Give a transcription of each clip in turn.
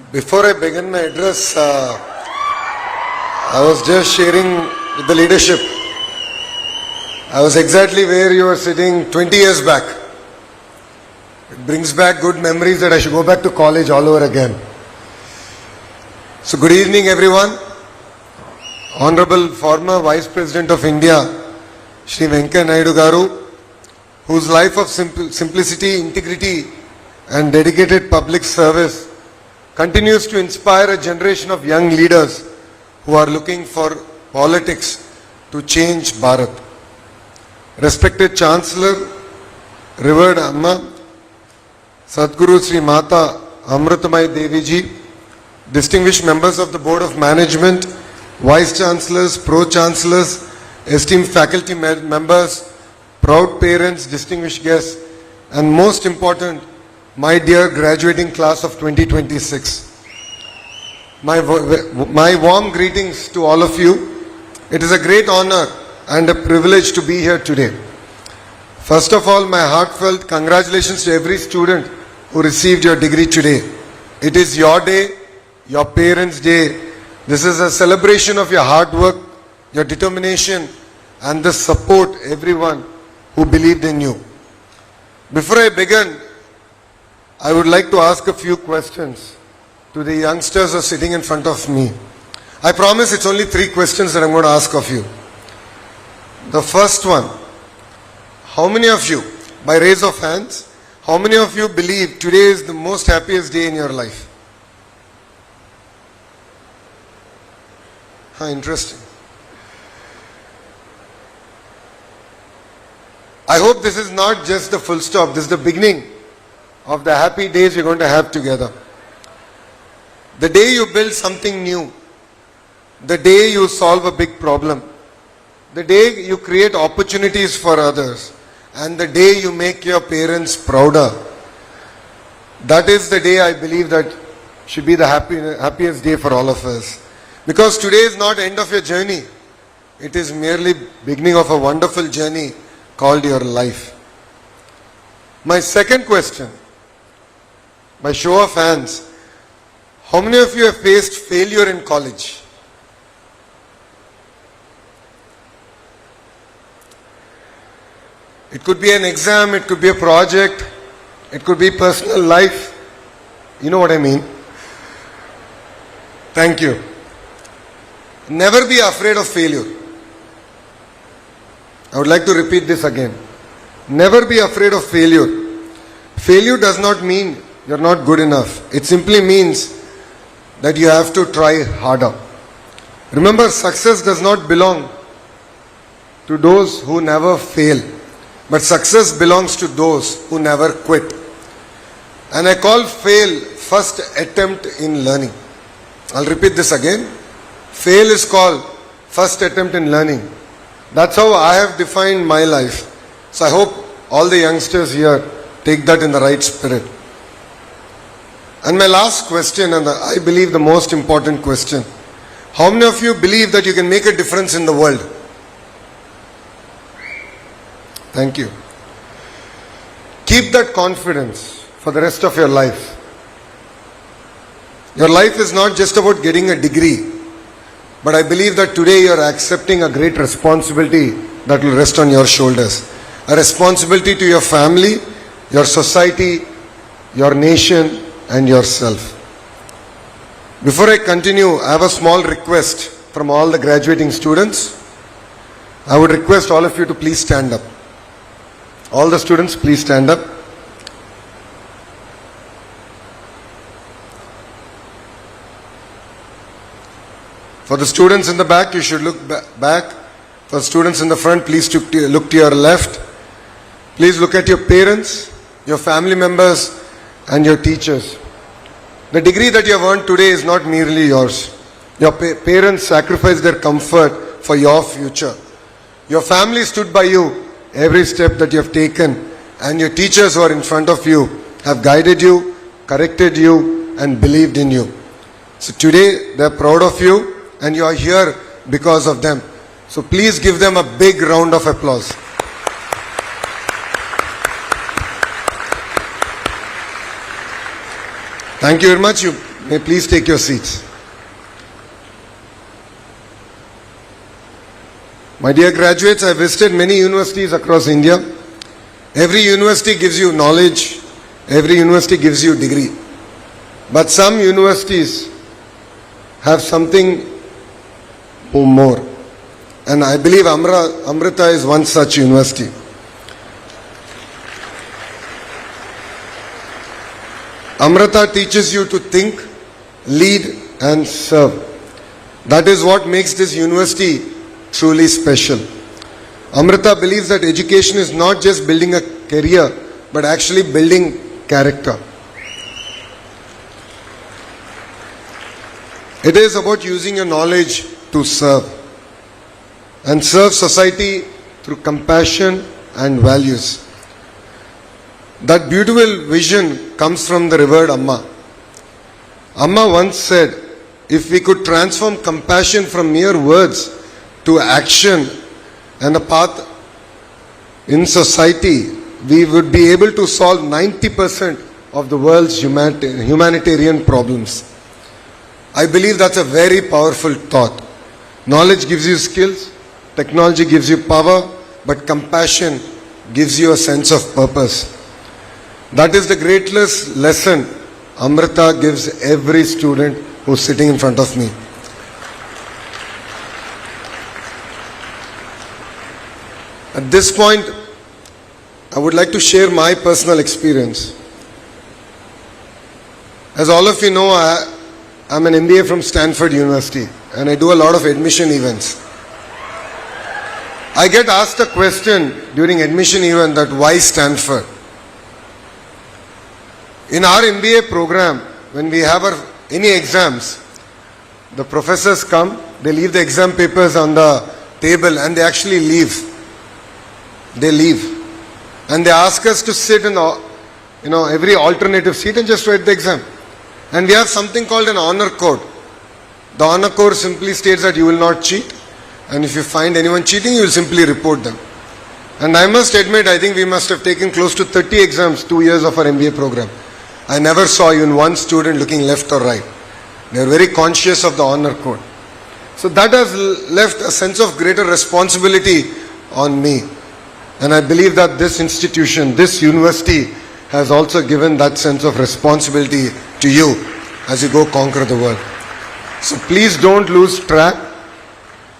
Before I begin my address, I was just sharing with the leadership. I was exactly where you were sitting 20 years back. It brings back good memories that I should go back to college all over again. So good evening everyone. Honorable former Vice President of India, Shri Venkaiah Naidu Garu, whose life of simplicity, integrity and dedicated public service continues to inspire a generation of young leaders who are looking for politics to change Bharat. Respected Chancellor, revered Amma, Sadguru Sri Mata Amritamai Devi Ji, distinguished members of the Board of Management, Vice Chancellors, Pro-Chancellors, esteemed faculty members, proud parents, distinguished guests, and most important, my dear graduating class of 2026. My warm greetings to all of you. It is a great honor and a privilege to be here today. First of all, my heartfelt congratulations to every student who received your degree today. It is your day, your parents' day. This is a celebration of your hard work, your determination, and the support everyone who believed in you. Before I begin, I would like to ask a few questions to the youngsters who are sitting in front of me. I promise it's only 3 questions that I'm going to ask of you. The first one, how many of you, by raise of hands, how many of you believe today is the most happiest day in your life? Interesting. I hope this is not just the full stop, this is the beginning of the happy days we're going to have together. The day you build something new, the day you solve a big problem, the day you create opportunities for others, and the day you make your parents prouder, that is the day I believe that should be the happiest day for all of us. Because today is not end of your journey, it is merely beginning of a wonderful journey called your life. My second question, by show of hands, how many of you have faced failure in college? It could be an exam, it could be a project, it could be personal life. You know what I mean? Thank you. Never be afraid of failure. I would like to repeat this again. Never be afraid of failure. Failure does not mean you're not good enough. It simply means that you have to try harder. Remember, success does not belong to those who never fail, but success belongs to those who never quit. And I call fail first attempt in learning. I'll repeat this again. Fail is called first attempt in learning. That's how I have defined my life. So I hope all the youngsters here take that in the right spirit. And my last question, and I believe the most important question. How many of you believe that you can make a difference in the world? Thank you. Keep that confidence for the rest of your life. Your life is not just about getting a degree, but I believe that today you are accepting a great responsibility that will rest on your shoulders. A responsibility to your family, your society, your nation, and yourself. Before I continue, I have a small request from all the graduating students. I would request all of you to please stand up. All the students, please stand up. For the students in the back, you should look back. For students in the front, please look to your left. Please look at your parents, your family members, and your teachers. The degree that you have earned today is not merely yours. Your parents sacrificed their comfort for your future. Your family stood by you every step that you have taken, and your teachers who are in front of you have guided you, corrected you, and believed in you. So today they are proud of you, and you are here because of them. So please give them a big round of applause. Thank you very much. You May please take your seats. My dear graduates, I visited many universities across India. Every university gives you knowledge. Every university gives you degree. But some universities have something more. And I believe Amrita is one such university. Amrita teaches you to think, lead and serve. That is what makes this university truly special. Amrita believes that education is not just building a career, but actually building character. It is about using your knowledge to serve and serve society through compassion and values. That beautiful vision comes from the revered Amma. Amma once said, if we could transform compassion from mere words to action and a path in society, we would be able to solve 90% of the world's humanitarian problems. I believe that's a very powerful thought. Knowledge gives you skills, technology gives you power, but compassion gives you a sense of purpose. That is the greatest lesson Amrita gives every student who's sitting in front of me. At this point, I would like to share my personal experience. As all of you know, I'm an MBA from Stanford University and I do a lot of admission events. I get asked a question during admission event that why Stanford? In our MBA program, when we have any exams, the professors come, they leave the exam papers on the table and they actually leave. They leave. And they ask us to sit in every alternative seat and just write the exam. And we have something called an honor code. The honor code simply states that you will not cheat. And if you find anyone cheating, you will simply report them. And I must admit, I think we must have taken close to 30 exams, 2 years of our MBA program. I never saw even one student looking left or right. They are very conscious of the honor code. So that has left a sense of greater responsibility on me. And I believe that this institution, this university, has also given that sense of responsibility to you as you go conquer the world. So please don't lose track.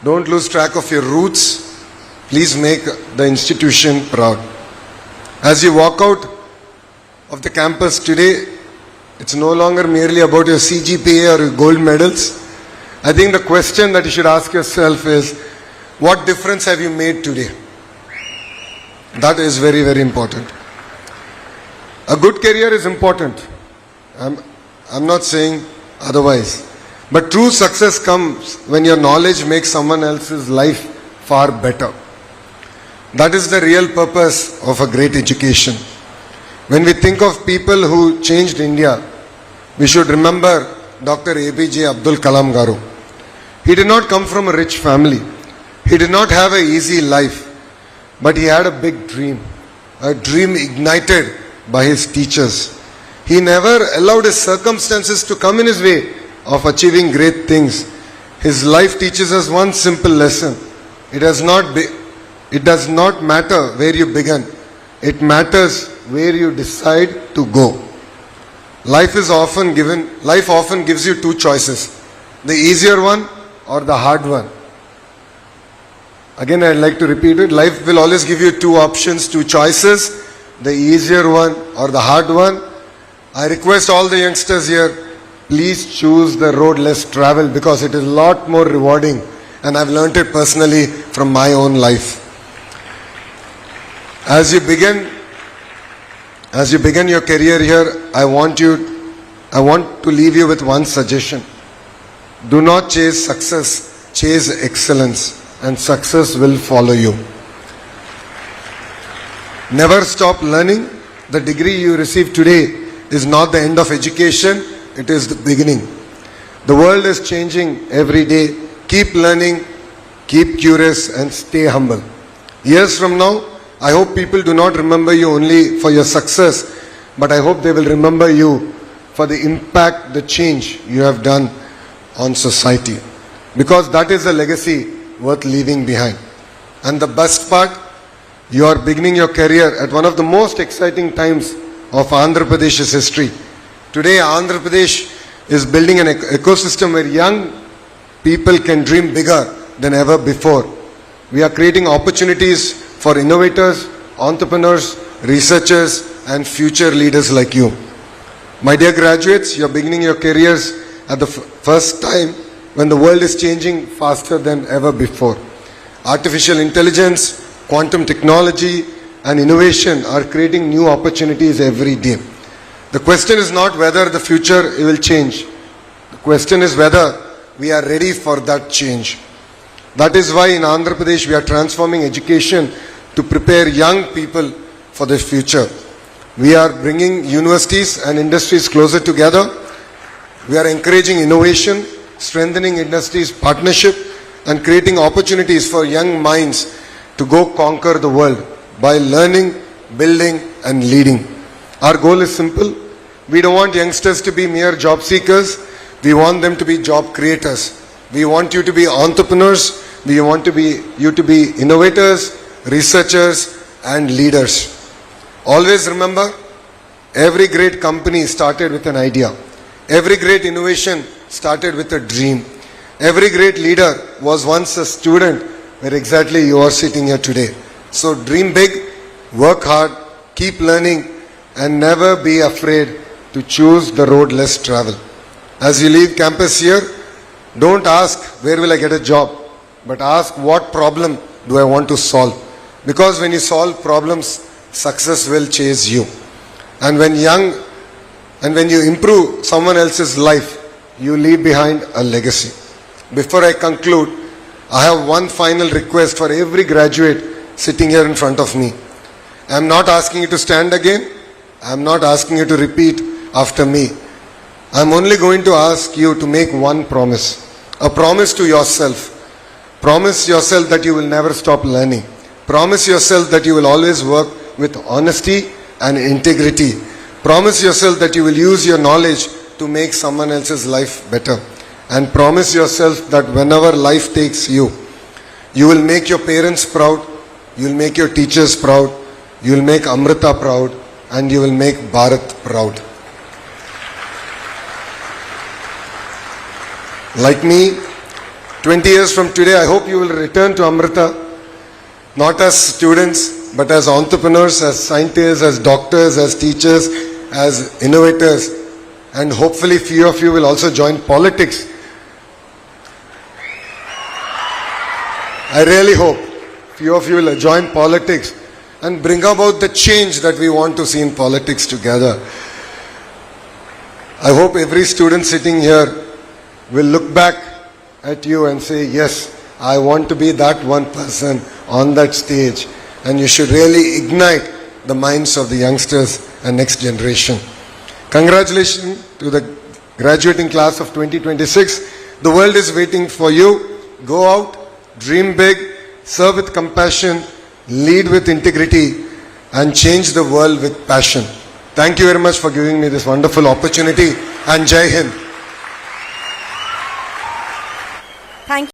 Don't lose track of your roots. Please make the institution proud. As you walk out of the campus today, it's no longer merely about your CGPA or your gold medals. I think the question that you should ask yourself is, what difference have you made today? That is very, very important. A good career is important. I'm not saying otherwise. But true success comes when your knowledge makes someone else's life far better. That is the real purpose of a great education. When we think of people who changed India, we should remember Dr. APJ Abdul Kalam Garu. He did not come from a rich family. He did not have an easy life. But he had a big dream. A dream ignited by his teachers. He never allowed his circumstances to come in his way of achieving great things. His life teaches us one simple lesson. It does not matter where you began. It matters where you decide to go. Life often gives you two choices. The easier one or the hard one. Again, I'd like to repeat it. Life will always give you two options, two choices. The easier one or the hard one. I request all the youngsters here, please choose the road less traveled because it is a lot more rewarding. And I've learnt it personally from my own life. As you begin your career here, I want to leave you with one suggestion. Do not chase success, chase excellence, and success will follow you. Never stop learning. The degree you receive today is not the end of education, it is the beginning. The world is changing every day. Keep learning, keep curious, and stay humble. Years from now, I hope people do not remember you only for your success, but I hope they will remember you for the impact, the change you have done on society. Because that is a legacy worth leaving behind. And the best part, you are beginning your career at one of the most exciting times of Andhra Pradesh's history. Today, Andhra Pradesh is building an ecosystem where young people can dream bigger than ever before. We are creating opportunities for innovators, entrepreneurs, researchers, and future leaders like you. My dear graduates, you are beginning your careers at the first time when the world is changing faster than ever before. Artificial intelligence, quantum technology, and innovation are creating new opportunities every day. The question is not whether the future will change. The question is whether we are ready for that change. That is why in Andhra Pradesh we are transforming education to prepare young people for the future. We are bringing universities and industries closer together. We are encouraging innovation, strengthening industries' partnership, and creating opportunities for young minds to go conquer the world by learning, building, and leading. Our goal is simple. We don't want youngsters to be mere job seekers. We want them to be job creators. We want you to be entrepreneurs. We want you to be innovators, researchers, and leaders. Always remember, every great company started with an idea. Every great innovation started with a dream. Every great leader was once a student where exactly you are sitting here today. So dream big, work hard, keep learning, and never be afraid to choose the road less traveled. As you leave campus here, don't ask where will I get a job, but ask what problem do I want to solve. Because when you solve problems, success will chase you. And when you improve someone else's life, you leave behind a legacy. Before I conclude, I have one final request for every graduate sitting here in front of me. I am not asking you to stand again. I am not asking you to repeat after me. I am only going to ask you to make one promise. A promise to yourself. Promise yourself that you will never stop learning. Promise yourself that you will always work with honesty and integrity. Promise yourself that you will use your knowledge to make someone else's life better. And promise yourself that whenever life takes you, you will make your parents proud, you will make your teachers proud, you will make Amrita proud, and you will make Bharat proud. Like me, 20 years from today, I hope you will return to Amrita, not as students, but as entrepreneurs, as scientists, as doctors, as teachers, as innovators, and hopefully few of you will also join politics. I really hope few of you will join politics and bring about the change that we want to see in politics together. I hope every student sitting here will look back at you and say, yes, I want to be that one person on that stage. And you should really ignite the minds of the youngsters and next generation. Congratulations to the graduating class of 2026. The world is waiting for you. Go out, dream big, serve with compassion, lead with integrity, and change the world with passion. Thank you very much for giving me this wonderful opportunity, and Jai Hind.